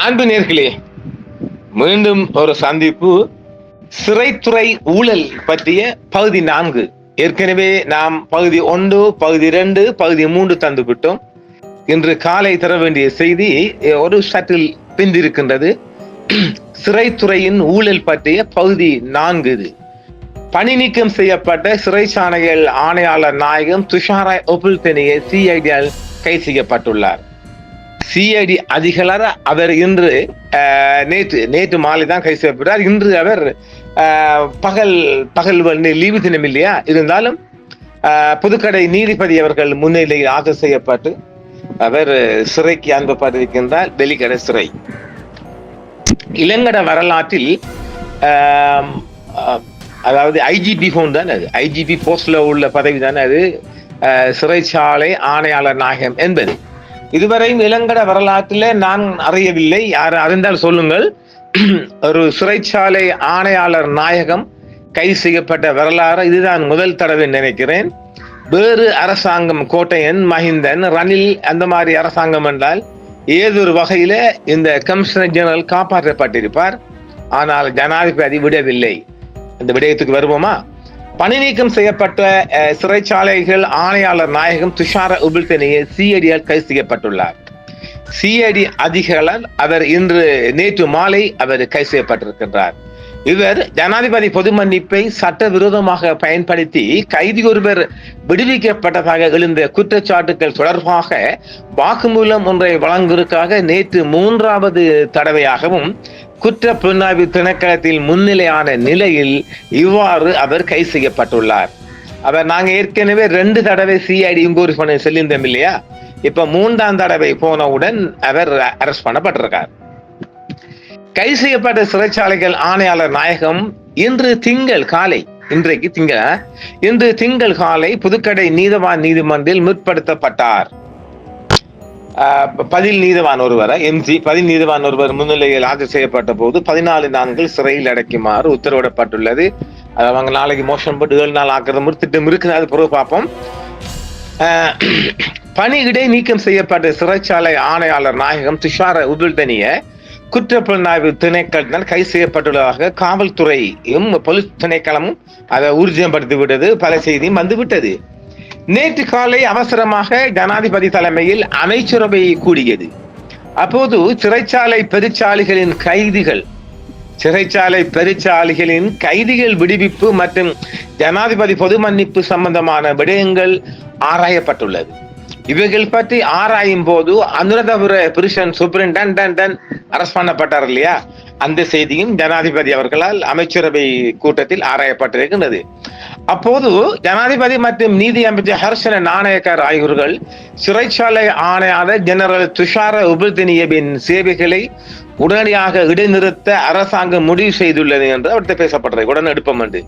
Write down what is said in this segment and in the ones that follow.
அன்பு நேர்களே, மீண்டும் ஒரு சந்திப்பு. சிறைத்துறை ஊழல் பற்றிய பகுதி 4. ஏற்கனவே நாம் பகுதி 1, பகுதி 2, பகுதி 3 தந்து விட்டோம். இன்று காலை தர வேண்டிய செய்தி ஒரு சற்றில் பிந்திருக்கின்றது. சிறைத்துறையின் ஊழல் பற்றிய பகுதி 4 இது. பணி நீக்கம் செய்யப்பட்ட சிறைச்சாலைகள் ஆணையாளர் நாயகம் துஷார ஒபுல்தெனியே சிஐடியால் கைது செய்யப்பட்டுள்ளார். சிஐடி அதிகார அவர் இன்று நேற்று மாலை தான் கைது செய்யப்பட்டார். இன்று அவர் பகல் லீவு தினம் இல்லையா, இருந்தாலும் புதுக்கடை நீதிபதி அவர்கள் முன்னிலையில் ஆஜர் செய்யப்பட்டு அவர் சிறைக்கு அனுப்பப்பட்டிருக்கின்றார். வெளிக்கடை சிறை. இளங்கட வரலாற்றில் அதாவது ஐஜிபி போன் தான், அது ஐஜிபி போஸ்ட்ல உள்ள பதவி தானே அது, சிறைச்சாலை ஆணையாளர் நாயகம் என்பது. இதுவரையும் இளங்கட வரலாற்றில் நான் அறியவில்லை. யார் அறிந்தால் சொல்லுங்கள். ஒரு சிறைச்சாலை ஆணையாளர் நாயகம் கைது செய்யப்பட்ட வரலாறு இதுதான் முதல் தடவை நினைக்கிறேன். வேறு அரசாங்கம், கோட்டையன், மஹிந்தன், ரணில் அந்த மாதிரி அரசாங்கம் என்றால் ஏதொரு வகையில இந்த கமிஷனர் ஜெனரல் காப்பாற்றப்பட்டிருப்பார். ஆனால் ஜனாதிபதி விடவில்லை. இந்த விடயத்துக்கு வருவோமா? பணி நீக்கம் செய்யப்பட்ட சிறைச்சாலைகள் ஆணையாளர் நாயகம் துஷார ஒபுல்தெனியே சிஐடியால் கைது செய்யப்பட்டுள்ளார். சிஐடி அதிகாரர் அவர் நேற்று மாலை அவர் கைது செய்யப்பட்டிருக்கின்றார். இவர் ஜனாதிபதி பொது மன்னிப்பை சட்டவிரோதமாக பயன்படுத்தி கைதி ஒருவர் விடுவிக்கப்பட்டதாக எழுந்த குற்றச்சாட்டுகள் தொடர்பாக வாக்குமூலம் ஒன்றை வழங்குவதற்காக நேற்று 3வது தடவையாகவும் குற்ற புலனாய்வு திணைக்களத்தில் முன்னிலையான நிலையில் இவ்வாறு அவர் கைது செய்யப்பட்டுள்ளார். நாங்க ஏற்கனவே 2 தடவை சிஐடி இம்போர்ட் பண்ண சொல்லியிருந்தோம் இல்லையா? இப்ப 3ஆம் தடவை போனவுடன் அவர் அரெஸ்ட் பண்ணப்பட்டிருக்கார். கைது செய்யப்பட்ட சிறைச்சாலைகள் ஆணையாளர் நாயகம் இன்று திங்கள் காலை புதுக்கடை நீதவான் நீதிமன்றில் முற்படுத்தப்பட்டார். பதில் நீதவான் ஒருவர் முன்னிலையில் ஆஜர் செய்யப்பட்ட போது 14 நாட்கள் சிறையில் அடைக்குமாறு உத்தரவிடப்பட்டுள்ளது. அவங்க நாளைக்கு மோஷன் போட்டு 7 நாள் ஆக்குறது திட்டம் இருக்குது. அது பிறகு பார்ப்போம். பணி இடை நீக்கம் செய்யப்பட்ட சிறைச்சாலை ஆணையாளர் நாயகம் துஷார ஒபுல்தெனியே குற்றப்புலனாய்வு திணைக்களத்தினால் கைது செய்யப்பட்டுள்ளதாக காவல்துறையும் போலீஸ் திணைக்களமும் அதை ஊர்ஜிதப்படுத்தி விட்டது. பல செய்தியும் வந்துவிட்டது. நேற்று காலை அவசரமாக ஜனாதிபதி தலைமையில் அமைச்சரவை கூடியது. அப்போது சிறைச்சாலை பெருச்சாலைகளின் கைதிகள் விடுவிப்பு மற்றும் ஜனாதிபதி பொது மன்னிப்பு சம்பந்தமான விடயங்கள் ஆராயப்பட்டுள்ளது. இவைகள் பற்றி ஆராயும் போது அனுராதபுர புருஷன் சூப்பரிண்டென்டென்ட் அரஸ்ட் பண்ணப்பட்டார் இல்லையா, அந்த செய்தியும் ஜனாதிபதி அவர்களால் அமைச்சரவை கூட்டத்தில் ஆராயப்பட்டிருக்கின்றது. அப்போது ஜனாதிபதி மற்றும் நீதி அமைச்சர் ஹர்ஷன நாணயக்கர் ஆகியோர்கள் சிறைச்சாலை ஆணையாளர் ஜெனரல் துஷார ஒபுல்தெனியேவின் சேவைகளை உடனடியாக இடைநிறுத்த அரசாங்கம் முடிவு செய்துள்ளது என்று அவர்கிட்ட பேசப்பட்டது. உடனே எடுப்போம் என்று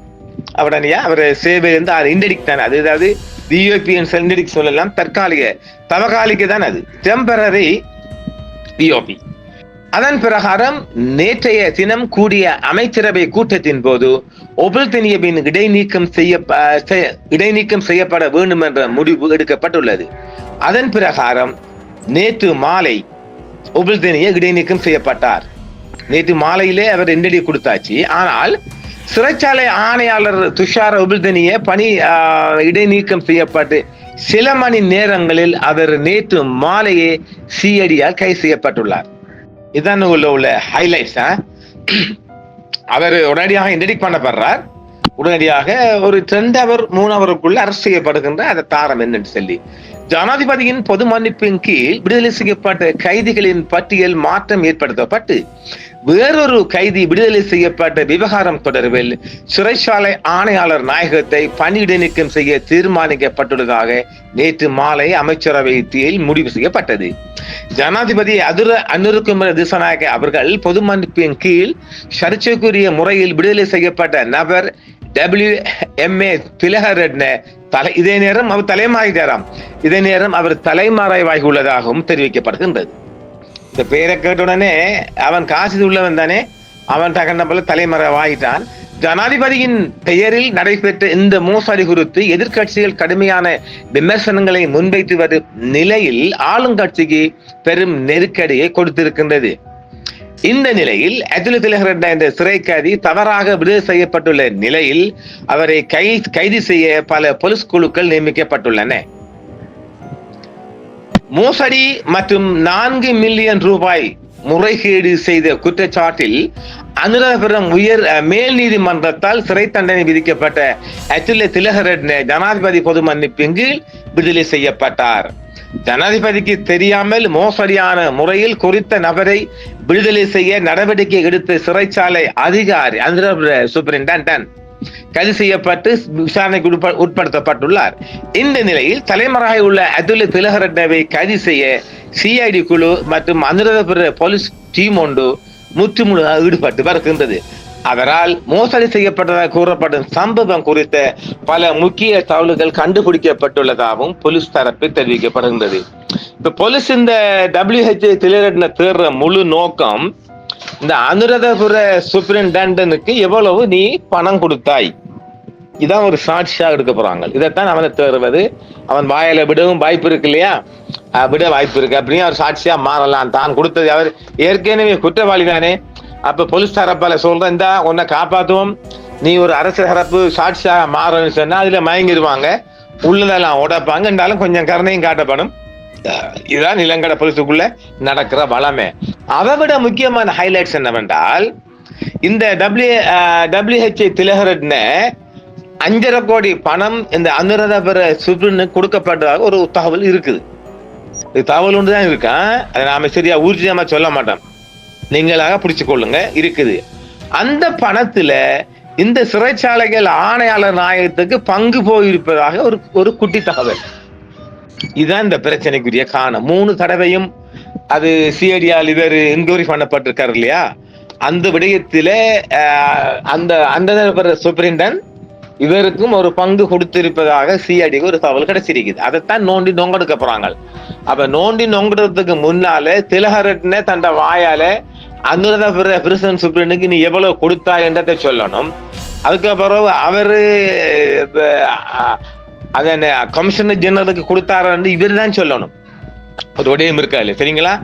அவர் சேவை இண்டெடிக் தான். அதாவது டிஓபிஎன் இண்டெடிக் சொல்லலாம். தற்காலிக தான், அது டெம்பரரி டிஓபி. அதன் பிரகாரம் நேற்றைய தினம் கூடிய அமைச்சரவை கூட்டத்தின் போது ஒபுல்தெனியேவின் இடைநீக்கம் செய்யப்பட வேண்டும் என்ற முடிவு எடுக்கப்பட்டுள்ளது. அதன் பிரகாரம் நேற்று மாலை ஒபுல்தெனியே இடைநீக்கம் செய்யப்பட்டார். நேற்று மாலையிலே அவர் இண்டெடி கொடுத்தாச்சு. ஆனால் சிறைச்சாலை ஆணையாளர் துஷார ஒபுல்தெனியே பணி இடைநீக்கம் செய்யப்பட்டு சில மணி நேரங்களில் அவர் நேற்று மாலையே சிஐடியால் கைது செய்யப்பட்டுள்ளார். இதான் உள்ள ஹைலைட்ஸ். அவர் உடனடியாக இன்டெடிக்ட் பண்ணப்படுறார். உடனடியாக ஒரு 2 hour 3 hourக்குள்ள அரசு செய்யப்படுகின்ற அந்த தாரம் என்னன்னு சொல்லி ஜனாதிபதியின் பொது மன்னிப்பின் கீழ் விடுதலை செய்யப்பட்ட கைதிகளின் பட்டியல் மாற்றம் ஏற்படுத்தப்பட்டு வேறொரு கைதி விடுதலை செய்யப்பட்ட விவகாரம் தொடர்பில் சிறைச்சாலை ஆணையாளர் நாயகத்தை பணியிடை நீக்கம் செய்ய தீர்மானிக்கப்பட்டுள்ளதாக நேற்று மாலை அமைச்சரவையில் முடிவு செய்யப்பட்டது. ஜனாதிபதி அனுரகுமார திசாநாயக்க அவர்கள் பொது மன்னிப்பின் கீழ் சர்ச்சைக்குரிய முறையில் விடுதலை செய்யப்பட்ட நபர் WMA திலகரட்ன இதே நேரம் அவர் தலைமறைவாகிறாராம். இதே நேரம் அவர் தலைமறைவாகி உள்ளதாகவும் தெரிவிக்கப்படுகின்றது. இந்த பேரை கேட்டுடனே அவன் காசு உள்ளவன் தானே, அவன் தகன தலைமறைவாயிட்டான். ஜனாதிபதியின் பெயரில் நடைபெற்ற இந்த மோசடி குறித்து எதிர்கட்சிகள் கடுமையான விமர்சனங்களை முன்வைத்து வரும் நிலையில் ஆளுங்கட்சிக்கு பெரும் நெருக்கடியை கொடுத்திருக்கின்றது. இந்த நிலையில் அதுல திலகரட்ன என்ற சிறை கைதி தவறாக விடுதலை செய்யப்பட்டுள்ள நிலையில் அவரை கைது செய்ய பல போலீஸ் குழுக்கள் நியமிக்கப்பட்டுள்ளன. மோசடி மற்றும் 4 மில்லியன் ரூபாய் முறைகேடு செய்த குற்றச்சாட்டில் அனுராதபுரம் மேல் நீதிமன்றத்தால் சிறை தண்டனை விதிக்கப்பட்ட அதுல திலகரட்ன ஜனாதிபதி பொது மன்னிப்பின் கீழ் விடுதலை செய்யப்பட்டார். ஜனாதிபதிக்கு தெரியாமல் மோசடியான முறையில் குறித்த நபரை விடுதலை செய்ய நடவடிக்கை எடுத்த சிறைச்சாலை அதிகாரி அனுராதபுர சூப்பரிண்டென்டன்ட் கைது செய்யப்பட்டு விசாரணைக்கு உட்படுத்தப்பட்டுள்ளார். இந்த நிலையில் தலைமறையாக உள்ள அதுல திலகரட்னவை கைது செய்ய சிஐடி குழு மற்றும் அனுராதபுர போலீஸ் டீம் ஒன்று முற்றுமுழுதாக ஈடுபட்டு வருகின்றது. அவரால் மோசடி செய்யப்பட்டதாக கூறப்படும் சம்பவம் குறித்த பல முக்கிய தகவல்கள் கண்டுபிடிக்கப்பட்டுள்ளதாகவும் போலீஸ் தரப்பில் தெரிவிக்கப்படுகின்றது. இப்ப போலீஸ் இந்த WHO திலகரட்ன தேடுற முழு நோக்கம் இந்த அனுராதபுர சூப்பரிண்டென்டனுக்கு எவ்வளவு நீ பணம் கொடுத்தாய், இதான் ஒரு சாட்சியாக எடுக்க போறாங்க. இதைத்தான் அவனை தேடுவது. அவன் வாயில விடவும் வாய்ப்பு இருக்கு இல்லையா, விட வாய்ப்பு இருக்கு அப்படின்னு அவர் சாட்சியா மாறலாம். தான் கொடுத்தது அவர் ஏற்கனவே குற்றவாளி தானே. அப்ப போலீஸ் தரப்பால சொல்றேன், இந்த உன்னை காப்பாற்றுவோம், நீ ஒரு அரசு தரப்பு சாட்சியாக மாறன்னு சொன்னா அதுல மயங்கிடுவாங்க, உள்ளதெல்லாம் உடைப்பாங்க. என்றாலும் கொஞ்சம் கருணையும் காட்டப்படும். இதுதான் இளங்கட போலீஸுக்குள்ள நடக்கிற வளமே. அதை விட முக்கியமான ஹைலைட்ஸ் என்னவென்றால், இந்த WHO திலகரட்ன 5.5 கோடி பணம் இந்த அனுராதபுர சூப்பரிண்டனுக்கு கொடுக்கப்பட்டதாக ஒரு தகவல் இருக்குது. இது தகவல் ஒன்று தான் இருக்கான், அதை நாம சரியா ஊர்ஜிதமா சொல்ல மாட்டோம், நீங்களாக பிடிச்சு கொள்ளுங்க இருக்குது. அந்த பணத்துல இந்த சிறைச்சாலைகள் ஆணையாளர் நாயகத்துக்கு பங்கு போயிருப்பதாக ஒரு குட்டி தகவல். இதுதான் இந்த பிரச்சனைக்குரிய காரணம். 3 தடவையும் அது சிஐடியால் இவர் என்கொயரி பண்ணப்பட்டிருக்காரு இல்லையா, அந்த விடயத்தில அந்த சூப்பரிண்டன் இவருக்கும் ஒரு பங்கு கொடுத்திருப்பதாக சிஐடிக்கு ஒரு தகவல் கிடைச்சிருக்குது. அதைத்தான் நோண்டி நொங்கெடுக்க போறாங்க. அப்ப நோண்டி நொங்கெடுறதுக்கு முன்னால திலகரட்ன தன் வாயால அனுராதபுர பிரிசன் சூப்பரிண்டனுக்கு நீ எவ்வளவு கொடுத்தாய் என்றதை சொல்லணும். அதுக்கப்புறம் அவரு அதன் கமிஷனர் ஜெனரலுக்கு கொடுத்தாரு இவர் தான் சொல்லணும். ஒரு உடையும் இருக்கா இல்லையா, சரிங்களா?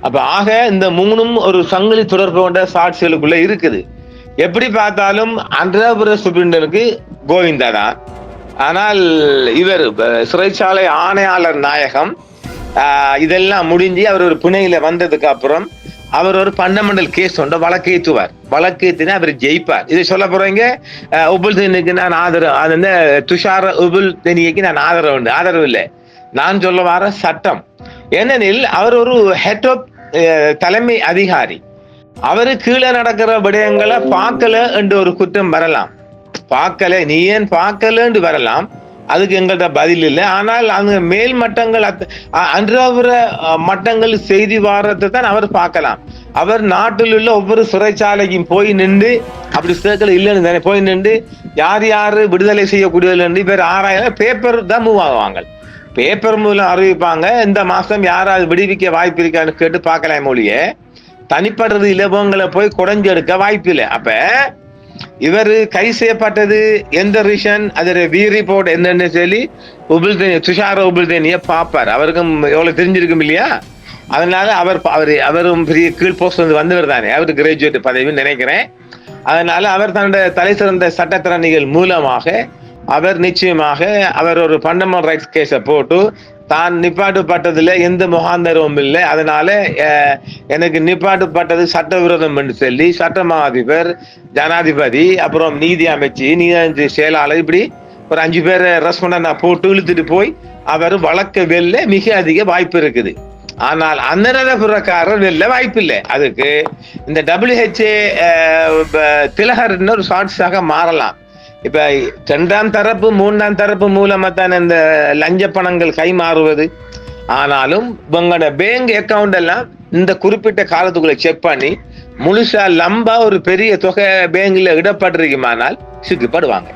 அப்ப ஆக இந்த 3ம் ஒரு சங்கிலி தொடர்பு கொண்ட சாட்சிகளுக்குள்ள இருக்குது. எப்படி பார்த்தாலும் அனுராதபுர சூப்பரிண்டனுக்கு கோவிந்தா தான். ஆனால் இவர் சிறைச்சாலை ஆணையாளர் நாயகம் இதெல்லாம் முடிஞ்சு அவர் ஒரு பிணையில வந்ததுக்கு அப்புறம் அவர் ஒரு ஃபண்டமெண்டல் கேஸ் ஒன்று வழக்கேற்றுவார். வழக்கேற்றினா அவர் ஜெயிப்பார். இதை சொல்ல போறீங்க, உபுல்தேனுக்கு நான் ஆதரவு, அது வந்து துஷார உபுல்தேனிக்கு நான் ஆதரவு இல்லை. நான் சொல்ல வர சட்டம். ஏனெனில் அவர் ஒரு ஹெட் ஆஃப் தலைமை அதிகாரி. அவரு கீழே நடக்கிற விடயங்களை பார்க்கல என்று ஒரு குற்றம் வரலாம். பார்க்கல, நீ ஏன் பார்க்கலன்னு வரலாம், அதுக்கு எங்கள்கிட்ட பதில் இல்லை. ஆனால் அந்த மேல் மட்டங்கள் அன்றாவர மட்டங்கள் செய்தி வாரத்தை தான் அவர் பார்க்கலாம். அவர் நாட்டில் உள்ள ஒவ்வொரு சிறைச்சாலைக்கும் போய் நின்று, அப்படி சேர்க்கல இல்லைன்னு தானே, போய் நின்று யார் யாரு விடுதலை செய்யக்கூடியது பேர் ஆராய பேப்பர் தான் மூவ் ஆகுவாங்க. பேப்பர் மூலம் அறிவிப்பாங்க, இந்த மாசம் யாராவது விடுவிக்க வாய்ப்பு இருக்கான்னு கேட்டு பார்க்கலாம் மொழிய. தனிப்படுறது இலவங்களை போய் குறைஞ்சு எடுக்க வாய்ப்பு இல்லை. அப்ப இவர் கைது செய்யப்பட்டது எந்த ரீசன், அதோட ரிப்போர்ட் என்னன்னு சொல்லி துஷார உபுல்தேனிய பார்ப்பார். அவருக்கும் எவ்வளவு தெரிஞ்சிருக்கும் இல்லையா. அதனால அவரும் பெரிய கீழ் போஸ்ட் வந்தவர் தானே, அவருக்கு கிராஜுவேட் பதவின்னு நினைக்கிறேன். அதனால அவர் தன்னுடைய தலை சிறந்த சட்டத்திறனிகள் மூலமாக அவர் நிச்சயமாக அவர் ஒரு ஃபண்டமெண்டல் ரைட்ஸ் கேஸை போட்டு தான் நிப்பாட்டுப்பட்டதுல எந்த முகாந்தரமும் இல்லை, அதனால எனக்கு நிப்பாட்டுப்பட்டது சட்டவிரோதம் என்று சொல்லி சட்டமா அதிபர், ஜனாதிபதி, அப்புறம் நீதி அமைச்சு, நீதி செயலாளர், இப்படி ஒரு 5 பேரை ரெஸ்பாண்டா போட்டு இழுத்துட்டு போய் அவர் வழக்க வெல்ல மிக அதிக வாய்ப்பு இருக்குது. ஆனால் அனுராதபுரக்காரர் வெல்ல வாய்ப்பு இல்லை. அதுக்கு இந்த WHO திலகரட்ன ஒரு சாட்சியாக மாறலாம். இப்ப 2ஆம் தரப்பு 3ஆம் தரப்பு மூலமா தான் இந்த லஞ்ச பணங்கள் கை மாறுவது. ஆனாலும் உங்களோட பேங்க் அக்கௌண்ட் எல்லாம் இந்த குறிப்பிட்ட காலத்துக்குள்ள செக் பண்ணி முழுசா லம்பா ஒரு பெரிய தொகை பேங்க்ல இடப்பட்டிருக்குமானால் சிக்கப்படுவாங்க.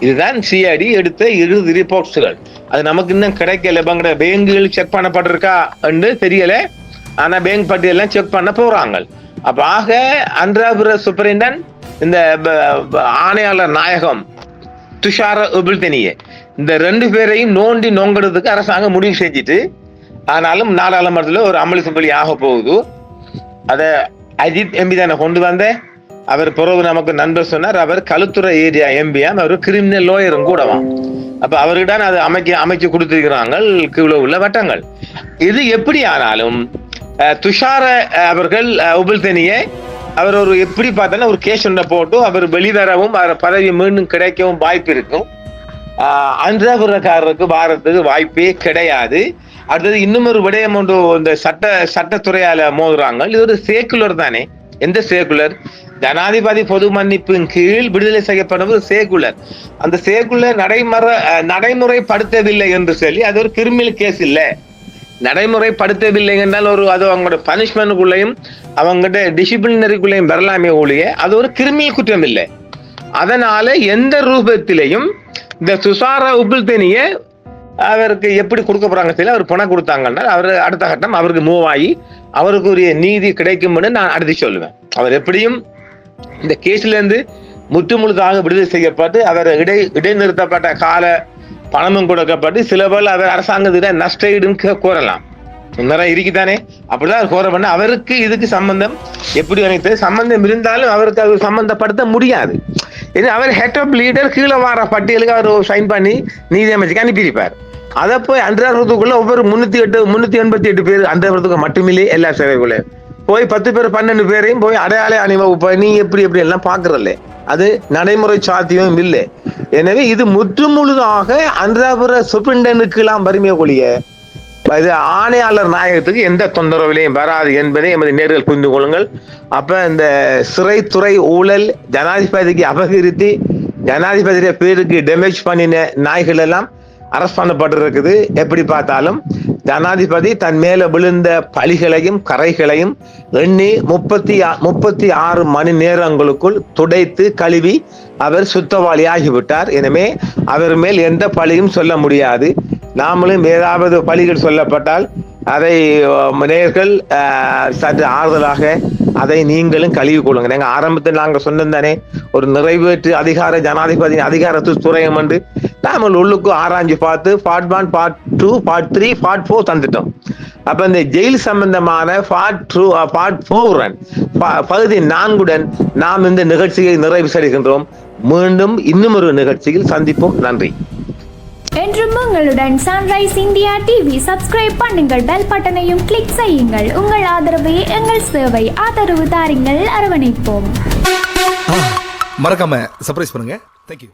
இதுதான் சிஐடி எடுத்த இறுதி ரிப்போர்ட்ஸ்கள். அது நமக்கு இன்னும் கிடைக்கல. உங்களோட பேங்குகள் செக் பண்ணப்பட்டிருக்கா என்று தெரியல. ஆனா பேங்க் பட்டியெல்லாம் செக் பண்ண போறாங்க. அப்ப ஆக அனுராதபுர சூப்பரிண்டன் இந்த ஆணையாளர் நாயகம் துஷார உபுல்தேனிய இந்த 2 பேரையும் நோண்டி நோங்கிறதுக்கு அரசாங்கம் முடிவு செஞ்சுட்டு, ஆனாலும் நாடாளுமன்றத்தில் ஒரு அமளி சும்பளி ஆக போகுது. அதை அஜித் எம்பி தானே கொண்டு வந்த. அவர் பிறகு நமக்கு நண்பர் சொன்னார், அவர் களுத்துறை ஏரியா எம்பியாம், அவர் கிரிமினல் லோயரும் கூடவாம். அப்ப அவர்கிட்ட அது அமைச்சு கொடுத்திருக்கிறாங்க கீழே உள்ள வட்டங்கள். இது எப்படி ஆனாலும் துஷார அவர்கள் உபில்தனியை அவர் ஒரு எப்படி பார்த்தா ஒரு கேஸ் ஒன்றை போட்டு அவர் வெளிவரவும் அவர் பதவி மீண்டும் கிடைக்கவும் வாய்ப்பு இருக்கும். அன்றாபுரக்காரருக்கு வாரத்துக்கு வாய்ப்பே கிடையாது. அடுத்தது இன்னும் ஒரு விடயம் ஒன்று, இந்த சட்டத்துறையால மோதுறாங்க. இது ஒரு சேக்குலர் தானே. எந்த சேக்குலர்? ஜனாதிபதி பொது மன்னிப்பின் கீழ் விடுதலை செய்யப்படும் சேக்குலர். அந்த சேக்குலர் நடைமுறைப்படுத்தவில்லை என்று சொல்லி அது ஒரு கிரிமினல் கேஸ் இல்லை. நடைமுறைப்படுத்தவில்லை என்றால் அது அவங்களோட பனிஷ்மெண்ட்டுக்குள்ளேயும் அவங்ககிட்ட டிசிப்ளினரிக்குள்ளேயும் வரலாமே ஒழிய அது ஒரு கிரிமினல் குற்றம் இல்லை. அதனால எந்த ரூபத்திலையும் இந்த துஷார உபில்தனிய அவருக்கு எப்படி கொடுக்க போறாங்க தெரியல. அவர் பணம் கொடுத்தாங்கன்னா அவர் அடுத்த கட்டம் அவருக்கு மூவ் ஆகி அவருக்கு ஒரு நீதி கிடைக்கும்னு நான் அடுத்து சொல்லுவேன். அவர் எப்படியும் இந்த கேஸ்ல இருந்து முற்றுமுழுதாக விடுதலை செய்யப்பட்டு அவர் இடைநிறுத்தப்பட்ட கால பணமும் கொடுக்கப்பட்டு சில பேர் அவர் அரசாங்கத்திட நஷ்ட ஈடுன்னு கோரலாம். நிறைய இருக்குதானே. அப்படிதான் கோர பண்ண அவருக்கு இதுக்கு சம்பந்தம் எப்படி அனைத்து சம்பந்தம் இருந்தாலும் அவருக்கு அது சம்பந்தப்படுத்த முடியாது. அவர் ஹெட் ஆஃப் லீடர் கீழே வர பட்டியலுக்கு அவர் சைன் பண்ணி நீதி அமைச்சுக்கு அனுப்பியிருப்பார். அதை போய் அன்றாபுரத்துக்குள்ள ஒவ்வொரு 388 பேர் அன்றாபுரத்துக்கு மட்டுமில்லை எல்லா சேவைக்குள்ளே போய் 10 பேர் 12 பேரையும் போய் அடையாள அணிவகுப்பு நீ எப்படி எல்லாம் பாக்குறல்ல, அது நடைமுறை சாத்தியம் இல்லை. எனவே இது முற்றுமுழுதாக அன்றாபுர சூப்பரிண்டனுக்கு எல்லாம் வறுமையை கொள்ளிய இது ஆணையாளர் நாயகத்துக்கு எந்த தொந்தரவிலையும் வராது என்பதை எமது நேர்கள் புரிந்து கொள்ளுங்கள். அப்ப இந்த சிறைத்துறை ஊழல் ஜனாதிபதிக்கு அபகரித்து ஜனாதிபதிய பேருக்கு டேமேஜ் பண்ணின நாய்கள் எல்லாம் அரஸ்ட் பண்ணப்பட்டிருக்குது. எப்படி பார்த்தாலும் ஜனாதிபதி தன் மேல விழுந்த பழிகளையும் கரைகளையும் எண்ணி 36 மணி நேரங்களுக்குள் துடைத்து கழுவி அவர் சுத்தவாளி ஆகிவிட்டார். எனவே அவர் மேல் எந்த பழியும் சொல்ல முடியாது. நாமளும் ஏதாவது பழிகள் சொல்லப்பட்டால் அதை நேயர்கள் சற்று ஆறுதலாக அதை நீங்களும் கழுவி கொள்ளுங்க. நாங்க ஆரம்பத்தில் நாங்க சொன்னதானே ஒரு நிறைவேற்று அதிகார ஜனாதிபதியின் அதிகாரத்து துறையம் என்று நாம உள்ளுக்கு ஆராய்ஞ்சு பார்த்து பார்ட் 1, பார்ட் 2, பார்ட் 3, பார்ட் 4 தந்துட்டோம். அப்ப இந்த ஜெயில் சம்பந்தமான பார்ட் 4 பகுதி 4 நாம் இந்த நிகழ்ச்சியை நிறைவு செய்கின்றோம். மீண்டும் இன்னும் ஒரு நிகழ்ச்சியில் சந்திப்போம். நன்றி. என்றும் உங்களுடன் சன்ரைஸ் இந்தியா டிவி சப்ஸ்கிரைப் பண்ணுங்கள், பெல் பட்டனையும் கிளிக் செய்யுங்கள். உங்கள் ஆதரவே எங்கள் சேவை. ஆதரவு தாருங்கள், அரவணைப்போம். மறக்காம சர்ப்ரைஸ் பண்ணுங்க. தேங்க்யூ.